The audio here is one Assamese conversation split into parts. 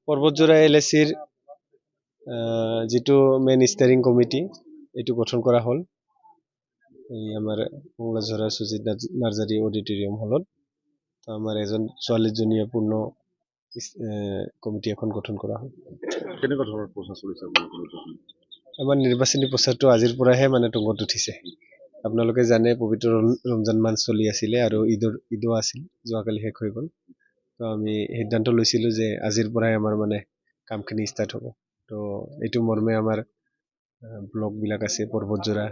পৰ্বতজোৰা LAC-ৰ যিটো মেইন ষ্টেয়াৰিং কমিটি এইটো গঠন কৰা হ'ল এই আমাৰ কংলাঝৰা সুজিত নাৰ্জাৰী অডিটৰিয়াম হলত। তো আমাৰ এজন ছোৱালীজনীয়ে পূৰ্ণ কমিটি এখন গঠন কৰা হ'ল। কেনেকুৱা ধৰণৰ প্ৰচাৰ চলিছে আমাৰ নিৰ্বাচনী প্ৰচাৰটো আজিৰ পৰাহে মানে তুংগত উঠিছে। আপোনালোকে জানে পবিত্ৰ ৰমজান মাহ চলি আছিলে আৰু ঈদো আছিল, যোৱাকালি শেষ হৈ গ'ল। তো আমি সিদ্ধান্ত লৈছিলোঁ যে আজিৰ পৰাই আমাৰ মানে কামখিনি ষ্টাৰ্ট হ'ব। তো এইটো মৰ্মে আমাৰ ব্লকবিলাক আছে পৰ্বতজোৰা,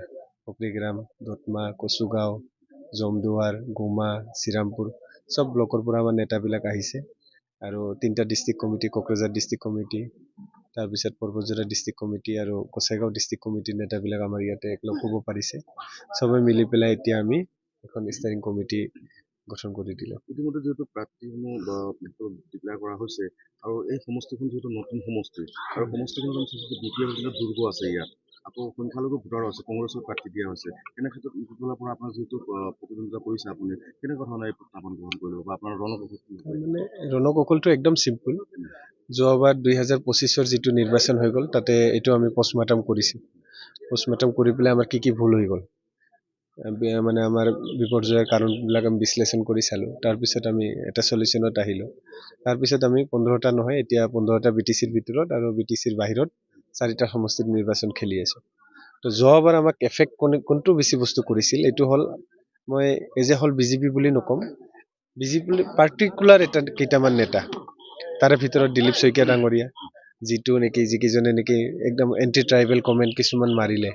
ফকৰিগ্ৰাম, দতমা, কচুগাঁও, জমদুৱাৰ, গুমা, শ্ৰীৰামপুৰ চব ব্লকৰ পৰা আমাৰ নেতাবিলাক আহিছে। আৰু 3টা district committee, Kokrajhar district committee, তাৰপিছত পৰ্বতজোৰা ডিষ্ট্ৰিক্ট কমিটি আৰু গোসাইগাঁও ডিষ্ট্ৰিক্ট কমিটিৰ নেতাবিলাক আমাৰ ইয়াতে একলগ হ'ব পাৰিছে। সবে মিলি পেলাই এতিয়া আমি এখন ষ্টেয়াৰিং কমিটি গঠন কৰি দিলোঁ। ইতিমধ্যে যিহেতু প্ৰাৰ্থীসমূহ ডিক্লেয়াৰ কৰা হৈছে আৰু এই সমষ্টিখন যিহেতু নতুন সমষ্টি আৰু সমষ্টিখনত আমি চাইছোঁ BPF দুৰ্গ আছে ইয়াত, আকৌ সংখ্যালঘু ভোটাৰো আছে, কংগ্ৰেছৰ প্ৰাৰ্থী দিয়া হৈছে। এনে ক্ষেত্ৰত ইটোফালৰ পৰা আপোনাৰ যিহেতু প্ৰতিদ্বন্দ্বিতা কৰিছে আপুনি, কেনেকুৱা ধৰণৰ এই প্ৰত্যাহ্বান গ্ৰহণ কৰিব বা আপোনাৰ ৰণকৌশল মানে ৰণকৌশলটো একদম চিম্পুল। যোৱাবাৰ 2025-ৰ যিটো নিৰ্বাচন হৈ গ'ল তাতে এইটো আমি পষ্টমাৰ্টাম কৰিছোঁ। পষ্টমাৰ্টাম কৰি পেলাই আমাৰ কি ভুল হৈ গ'ল, মানে আমাৰ বিপৰ্যয়ৰ কাৰণবিলাক আমি বিশ্লেষণ কৰি চালোঁ। তাৰপিছত আমি এটা চলিউশ্যনত আহিলোঁ। তাৰপিছত আমি 15টা নহয়, এতিয়া 15টা BTC-ৰ ভিতৰত আৰু BTC-ৰ বাহিৰত 4টা সমষ্টিত নিৰ্বাচন খেলি আছোঁ। তো যোৱাবাৰ আমাক এফেক্ট কোনটো বেছি বস্তু কৰিছিল, এইটো হ'ল মই হ'ল BJP বুলি নক'ম, BJP পাৰ্টিকুলাৰ কেইটামান নেতা, তাৰে ভিতৰত দিলীপ শইকীয়া ডাঙৰীয়া, যিকেইজনে নেকি একদম এণ্টি ট্ৰাইবেল কমেণ্ট কিছুমান মাৰিলে।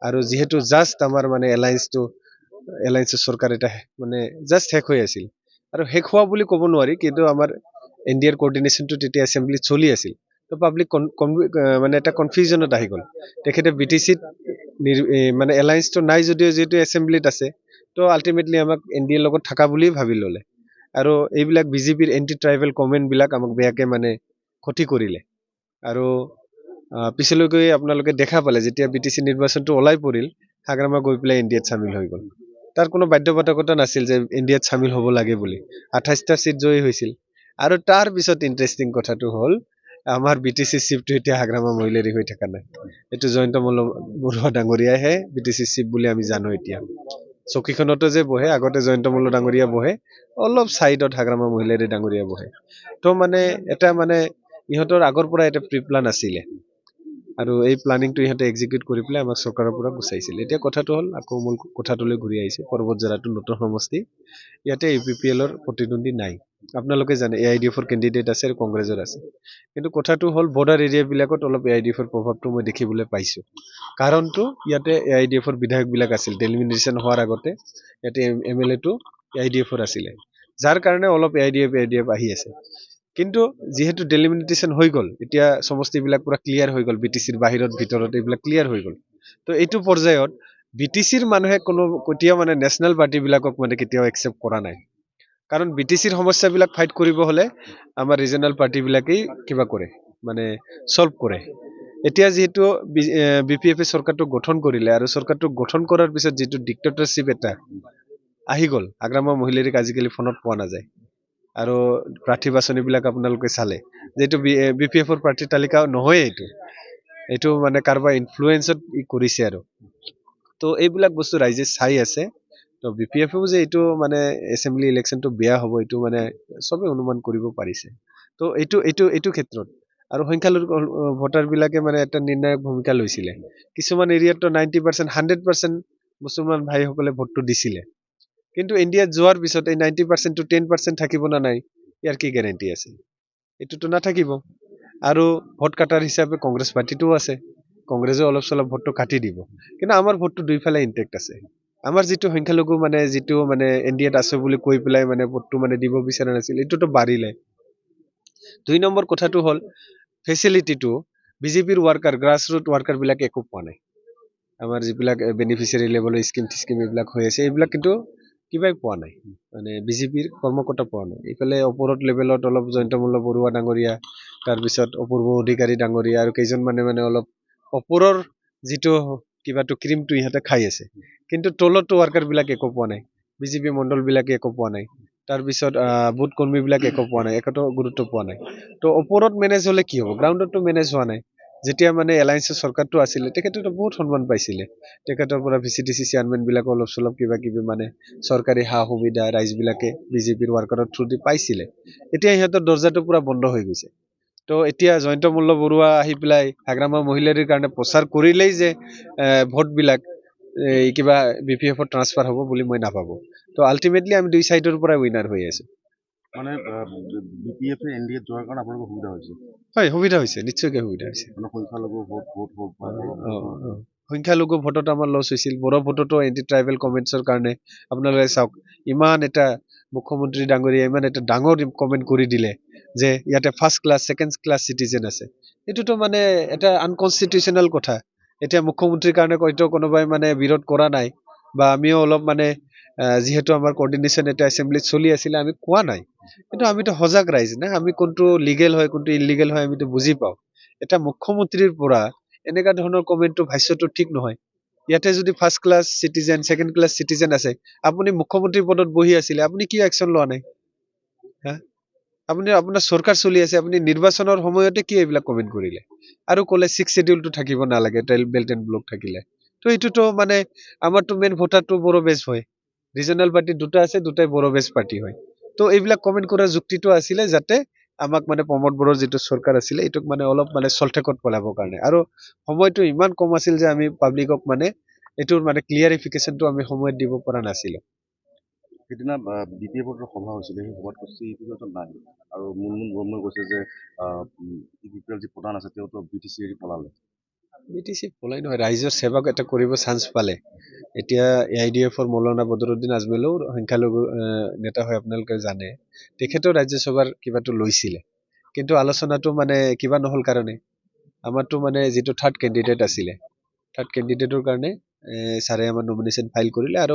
আৰু যিহেতু জাষ্ট আমাৰ মানে এলায়েন্সৰ চৰকাৰ এটা মানে জাষ্ট শেষ হৈ আছিল, আৰু শেষ হোৱা বুলি ক'ব নোৱাৰি, কিন্তু আমাৰ NDAৰ কোঅৰ্ডিনেশ্যনটো তেতিয়া এছেম্বলিত চলি আছিল। তো পাব্লিক মানে এটা কনফিউজনত আহি গ'ল। তেখেতে BTC-ত মানে এলায়েন্সটো নাই যদিও যিহেতু এছেম্বলিত আছে, তো আল্টিমেটলি আমাক NDAৰ লগত থকা বুলি ভাবি ল'লে। আৰু এইবিলাক BJPৰ এণ্টি ট্ৰাইবেল কমেণ্টবিলাক আমাক বেয়াকে মানে ক্ষতি কৰিলে। আৰু পিছলৈ আপোনালোকে দেখা পালে যেতিয়া BTC নিৰ্বাচনটো ওলাই পৰিল, হাগ্ৰামা গৈ পেলাই NDAত চামিল হৈ গ'ল। তাৰ কোনো বাধ্যবাধকতা নাছিল যে NDAত চামিল হ'ব লাগে বুলি। 28টা চিট জয়ী হৈছিল। আৰু তাৰ পিছত ইণ্টাৰেষ্টিং কথাটো হ'ল আমাৰ BTC চিফটো এতিয়া হাগ্ৰামা মহিলাৰী হৈ থকা নাই। এইটো জয়ন্ত মল্ল বৰুৱা ডাঙৰীয়াহে BTC চিফ বুলি আমি জানো। এতিয়া চকীখনতো যে বহে, আগতে জয়ন্ত মল্ল ডাঙৰীয়া বহে, অলপ চাইডত হাগ্ৰামা মহিলাৰী ডাঙৰীয়া বহে। তো মানে এটা মানে ইহঁতৰ আগৰ পৰা এটা প্ৰি প্লান আছিলে, আৰু এই প্লানিংটো ইহঁতে এক্সিকিউট কৰি পেলাই আমাক চৰকাৰৰ পৰা গুচাইছিল। এতিয়া কথাটো হ'ল আকৌ মূল কথাটোলৈ ঘূৰি আহিছে। পৰ্বতজোৰাটো নতুন সমষ্টি, ইয়াতে APPL-ৰ প্ৰতিদ্বন্দ্বী নাই। আপোনালোকে জানে AIDF-ৰ কেণ্ডিডেট আছে আৰু কংগ্ৰেছৰ আছে। কিন্তু কথাটো হ'ল বৰ্ডাৰ এৰিয়াবিলাকত অলপ AIDF-ৰ প্ৰভাৱটো মই দেখিবলৈ পাইছোঁ। কাৰণটো ইয়াতে AIDF-ৰ বিধায়কবিলাক আছিল, ডেলিমিটেশ্যন হোৱাৰ আগতে ইয়াতে MLA-টো AIDF-ৰ আছিলে, যাৰ কাৰণে অলপ AIDF আহি আছে। কিন্তু যিহেতু ডেলিমিটেশ্যন হৈ গ'ল, এতিয়া সমষ্টিবিলাক পুৰা ক্লিয়াৰ হৈ গ'ল, BTC-ৰ বাহিৰত ভিতৰত এইবিলাক ক্লিয়াৰ হৈ গ'ল। তো এইটো পৰ্যায়ত BTC-ৰ মানুহে কেতিয়াও মানে নেশ্যনেল পাৰ্টিবিলাকক মানে কেতিয়াও একচেপ্ট কৰা নাই। কাৰণ BTC-ৰ সমস্যাবিলাক ফাইট কৰিব হ'লে আমাৰ ৰিজনেল পাৰ্টিবিলাকেই কিবা কৰে, মানে ছল্ভ কৰে। এতিয়া যিহেতু BPF চৰকাৰটো গঠন কৰিলে, আৰু চৰকাৰটো গঠন কৰাৰ পিছত যিটো ডিক্টেটৰশ্বিপ এটা আহি গ'ল, হাগ্ৰামা মহিলাৰীক আজিকালি ফোনত পোৱা নাযায়। আৰু প্ৰাৰ্থী বাছনিবিলাক আপোনালোকে চালে যিহেতু BPF-ৰ প্ৰাৰ্থীৰ তালিকা নহয়ে, এইটো মানে কাৰোবাৰ ইনফ্লুৱেঞ্চত কৰিছে। আৰু তো এইবিলাক বস্তু ৰাইজে চাই আছে। তো BPF-ও যে এইটো মানে এছেম্বলি ইলেকশ্যনটো বেয়া হ'ব, এইটো মানে চবে অনুমান কৰিব পাৰিছে। তো এইটো ক্ষেত্ৰত আৰু সংখ্যালঘু ভোটাৰবিলাকে মানে এটা নিৰ্ণায়ক ভূমিকা লৈছিলে। কিছুমান এৰিয়াততো 90%, 100% মুছলমান ভাইসকলে ভোটটো দিছিলে। কিন্তু ইণ্ডিয়াত যোৱাৰ পিছত এই 90%টো 10% থাকিব না নাই, ইয়াৰ কি গেৰেণ্টি আছে? এইটোতো নাথাকিব। আৰু ভোট কাটাৰ হিচাপে কংগ্ৰেছ পাৰ্টিটোও আছে, কংগ্ৰেছেও অলপ চলপ ভোটটো কাটি দিব। কিন্তু আমাৰ ভোটটো দুইফালে ইনটেক্ট আছে। আমাৰ যিটো সংখ্যালঘু মানে যিটো মানে NDAত আছে বুলি কৈ পেলাই মানে ভোটটো মানে দিব বিচৰা নাছিল, এইটোতো বাঢ়িলে। 2 নম্বৰ কথাটো হ'ল ফেচিলিটিটো BJPৰ ৱাৰ্কাৰ, গ্ৰাছৰুট ৱাৰ্কাৰবিলাকে একো পোৱা নাই। আমাৰ যিবিলাক বেনিফিচিয়াৰী লেভেলৰ স্কিম এইবিলাক হৈ আছে, এইবিলাক কিন্তু কিবাই পোৱা নাই, মানে BJPৰ কৰ্মকৰ্তা পোৱা নাই। এইফালে ওপৰত লেভেলত অলপ জয়ন্ত মল্ল বৰুৱা ডাঙৰীয়া, তাৰপিছত অপূৰ্ব অধিকাৰী ডাঙৰীয়া আৰু কেইজনমানে মানে অলপ ওপৰৰ যিটো কিবাটো ক্ৰীমটো ইহঁতে খাই আছে। কিন্তু তলতো ৱাৰ্কাৰবিলাক একো পোৱা নাই, BJP মণ্ডলবিলাকে একো পোৱা নাই। তাৰপিছত বুথ কৰ্মীবিলাক একো পোৱা নাই, একোটো গুৰুত্ব পোৱা নাই। তো ওপৰত মেনেজ হ'লে কি হ'ব, গ্ৰাউণ্ডতো মেনেজ হোৱা নাই। যেতিয়া মানে এলায়েন্সৰ চৰকাৰটো আছিলে তেখেতেতো বহুত সন্মান পাইছিলে, তেখেতৰ পৰা VCTC চেয়াৰমেন বিলাকে অলপ চলপ কিবা কিবি মানে চৰকাৰী সা সুবিধা ৰাইজবিলাকে বিজেপিৰ ৱাৰ্কাৰৰ থ্ৰু দি পাইছিলে। এতিয়া সিহঁতৰ দৰ্জাটো পুৰা বন্ধ হৈ গৈছে। তো এতিয়া জয়ন্ত মল্ল বৰুৱা আহি পেলাই হাগ্ৰামা মহিলাৰীৰ কাৰণে প্ৰচাৰ কৰিলেই যে ভোটবিলাক কিবা BPF ট্ৰান্সফাৰ হ'ব বুলি মই নাভাবো। তো আল্টিমেটলি আমি দুই চাইডৰ পৰা উইনাৰ হৈ আছো। মানে BPF NDA যোৱাৰ কাৰণে আপোনালোকৰ সুবিধা হৈছে, হয়, সুবিধা হৈছে, নিশ্চয়কৈ সুবিধা হৈছে। মানে সংখ্যালঘু ভোট হওক বা সংখ্যালঘু ভোটত আমাৰ লছ হৈছিল, বড়ো ভোটতো এণ্টি ট্ৰাইবেল কমেণ্টছৰ কাৰণে আপোনালোকে চাওক, ইমান এটা মুখ্যমন্ত্ৰী ডাঙৰীয়া ইমান এটা ডাঙৰ কমেণ্ট কৰি দিলে যে ইয়াতে first class second class citizen আছে। এইটোতো মানে এটা আনকনষ্টিটিউচনেল কথা। এতিয়া মুখ্যমন্ত্ৰীৰ কাৰণে হয়তো কোনোবাই মানে বিৰোধ কৰা নাই, বা আমিও অলপ মানে যিহেতু আমাৰ কোঅৰ্ডিনেশ্যন এটা এছেম্বলিত চলি আছিলে আমি কোৱা নাই, কিন্তু আমিতো সজাগ ৰাইজ না, আমি কোনটো লিগেল হয় কোনটো ইলিগেল হয় আমিতো বুজি পাওঁ। এটা মুখ্যমন্ত্ৰীৰ পৰা এনেকুৱা ধৰণৰ কমেণ্টটো ভাষ্যটো ঠিক নহয়। ইয়াতে যদি first class citizen second class citizen আছে, আপুনি মুখ্যমন্ত্ৰী পদত বহি আছিলে, আপুনি কি একশ্যন লোৱা নাই? আপুনি আপোনাৰ চৰকাৰ চলি আছে, আপুনি নিৰ্বাচনৰ সময়তে কি এইবিলাক কমেণ্ট কৰিলে? আৰু ক'লে 6 শিডিউলটো থাকিব নালাগে বেল্ট এণ্ড ব্লক থাকিলে। তো এইটোতো মানে আমাৰতো মেইন ভোটাৰটো বড়ো বেছ হয়, ৰিজনেল পাৰ্টি দুটা আছে, দুটাই বড়ো বেছ পাৰ্টি হয়। তো এইবিলাক কমেণ্ট কৰাৰ যুক্তিটো আছিলে যাতে আমাক মানে প্ৰমোদ বড়োৰ যিটো চৰকাৰ আছিলে এইটোক মানে অলপ মানে চলঠেকত পেলাবৰ কাৰণে। আৰু সময়টো ইমান কম আছিল যে আমি পাব্লিকক মানে এইটোৰ মানে ক্লিয়াৰিফিকেশ্যনটো আমি সময়ত দিব পৰা নাছিলো। সেইদিনা BPFৰ সভা হৈছিলে, সেই সভাত কৈছে ইপিপিএল নাই, আৰু মুনমুন ব্ৰহ্মই কৈছে যে ইপিপিএল যি প্ৰধান আছে তেওঁতো BTC এৰি পলালে। BTC পলাই নহয়, ৰাইজৰ সেৱাক এটা কৰিব চান্স পালে। এতিয়া AIDFৰ মৌলানা বদৰুদ্দিন আজমেলেও সংখ্যালঘু নেতা হয়, আপোনালোকে জানে। তেখেতেও ৰাজ্যসভাৰ কিবাটো লৈছিলে, কিন্তু আলোচনাটো মানে কিবা নহ'ল কাৰণে আমাৰতো মানে যিটো থাৰ্ড কেণ্ডিডেট আছিলে, থাৰ্ড কেণ্ডিডেটৰ কাৰণে ছাৰে আমাৰ নমিনেশ্যন ফাইল কৰিলে। আৰু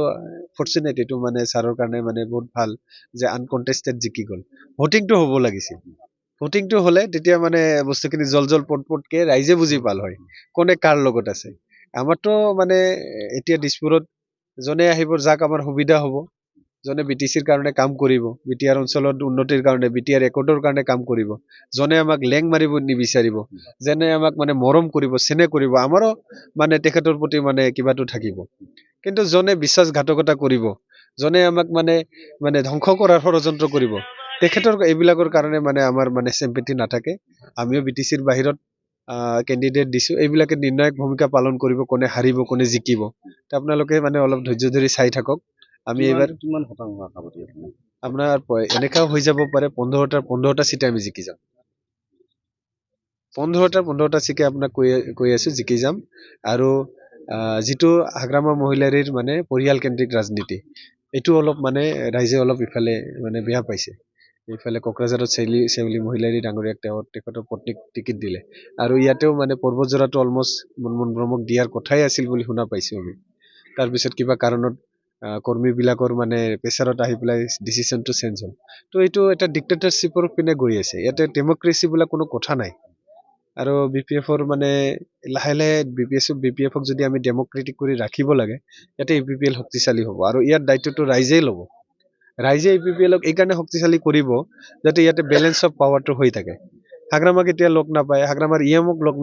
ফৰ্চুনেট এইটো মানে ছাৰৰ কাৰণে মানে বহুত ভাল যে আনকণ্টেষ্টেড জিকি গ'ল। ভোটিংটো হ'ব লাগিছিল, ভোটিংটো হ'লে তেতিয়া মানে বস্তুখিনি জল পটকে ৰাইজে বুজি পাল হয় কোনে কাৰ লগত আছে। আমাৰতো মানে এতিয়া দিছপুৰত জনে আহিব যাক আমাৰ সুবিধা হ'ব, জনে BTCৰ কাৰণে কাম কৰিব, BTR অঞ্চলত উন্নতিৰ কাৰণে, BTR একৰ্ডৰ কাৰণে কাম কৰিব, জনে আমাক লেং মাৰিব নিবিচাৰিব, যেনে আমাক মানে মৰম কৰিব, চেনে কৰিব, আমাৰো মানে তেখেতৰ প্ৰতি মানে কিবাটো থাকিব। কিন্তু জনে বিশ্বাসঘাতকতা কৰিব, জনে আমাক মানে ধ্বংস কৰাৰ ষড়যন্ত্ৰ কৰিব, তেখেতৰ এইবিলাকৰ কাৰণে মানে আমাৰ মানে চিম্পেথি নাথাকে। আমিও BTCৰ বাহিৰত কেণ্ডিডেট দিছো, এইবিলাকে নিৰ্ণায়ক ভূমিকা পালন কৰিব, কোনে হাৰিব কোনে জিকিব। আপোনালোকে মানে অলপ ধৈৰ্য ধৰি চাই থাকক। আমি এইবাৰ কিমান শতাংশ আশাবাদী আপুনি? আপোনাৰ এনেকাও হৈ যাব পাৰে 15টা চিটে আমি জিকি যাম। 15টা চিটে আপোনাক কৈ আছো জিকি যাম। আৰু যিটো হাগ্ৰামা মহিলাৰীৰ মানে পৰিয়াল কেন্দ্ৰিক ৰাজনীতি, এইটো অলপ মানে ৰাইজে অলপ ইফালে মানে বেয়া পাইছে। এইফালে কোকৰাঝাৰত চেউলি মহিলাৰী ডাঙৰীয়াক তেখেতৰ পত্নীক টিকেট দিলে, আৰু ইয়াতেও মানে পৰ্বতজোৰাটো অলমষ্ট মুনমুন ব্ৰহ্মক দিয়াৰ কথাই আছিল বুলি শুনা পাইছো আমি। তাৰপিছত কিবা কাৰণত কৰ্মীবিলাকৰ মানে প্ৰেছাৰত আহি পেলাই ডিচিশ্যনটো চেঞ্জ হ'ল। তো এইটো এটা ডিক্টেটৰশ্বিপৰ পিনে গৈ আছে, ইয়াতে ডেমক্ৰেচি বোলা কোনো কথা নাই। আৰু BPFৰ মানে লাহে লাহে BPFক যদি আমি ডেমক্ৰেটিক কৰি ৰাখিব লাগে, ইয়াতে EPPL শক্তিশালী হ'ব, আৰু ইয়াৰ দায়িত্বটো ৰাইজেই ল'ব। ৰাইজে EPPLক এইকাৰণে শক্তিশালী কৰিব যাতে ইয়াতে বেলেঞ্চ অফ পাৱাৰটো হৈ থাকে। হাগ্ৰামাক এতিয়া লগ নাপায়, হাগ্ৰামাৰ EMক লগ নাপায়।